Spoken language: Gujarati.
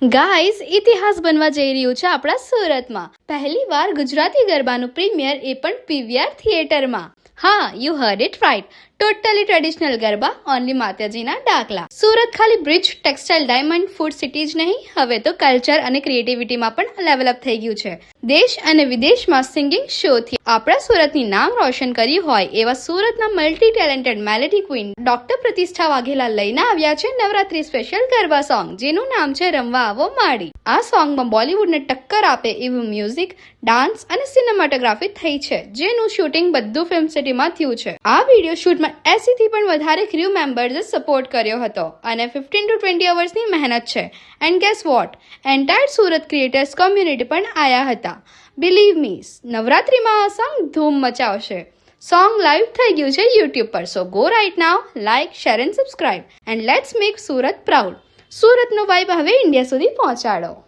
ગાઈઝ, ઇતિહાસ બનવા જઈ રહ્યું છે આપણા સુરતમાં. પહેલીવાર ગુજરાતી ગરબાનું પ્રીમિયર એ પણ પીવીઆર થિયેટરમાં. હા, you heard it right. Totally traditional garba, only માતાજીના ડાકલા. સુરત ખાલી bridge, textile, diamond, food city જ નહીં, હવે તો કલ્ચર અને ક્રિએટિવિટીમાં પણ લેવલ અપ થઈ ગયું છે. દેશ અને વિદેશમાં સિંગિંગ શોથી આપણા સુરતની નામ રોશન કર્યું હોય એવા સુરતના multi talented melody queen doctor પ્રતિષ્ઠા વાઘેલા લઈને આવ્યા છે નવરાત્રી સ્પેશિયલ ગરબા સોંગ, જેનું નામ છે રમવા આવો માડી. આ સોંગમાં બોલિવૂડને ટક્કર આપે એવું મ્યુઝિક, ડાન્સ અને સિનેમાટોગ્રાફી થઈ છે, જેનું શૂટિંગ બધું ફિલ્મ સિટીમાં થયું છે. આ વિડીયો શૂટમાં 80 થી પણ વધારે ક્રૂ મેમ્બર્સે સપોર્ટ કર્યો હતો અને 15 to 20 અવર્સની મહેનત છે. And guess what, entire Surat creators community પણ આયા હતા. બિલીવ મી, નવરાત્રીમાં આ સોંગ ધૂમ મચાવશે. સોંગ લાઈવ થઈ ગયું છે યુટ્યુબ પર, so go right now, like, share and subscribe and let's make Surat proud. સુરતનો વાઇબ હવે ઇન્ડિયા સુધી પહોંચાડો.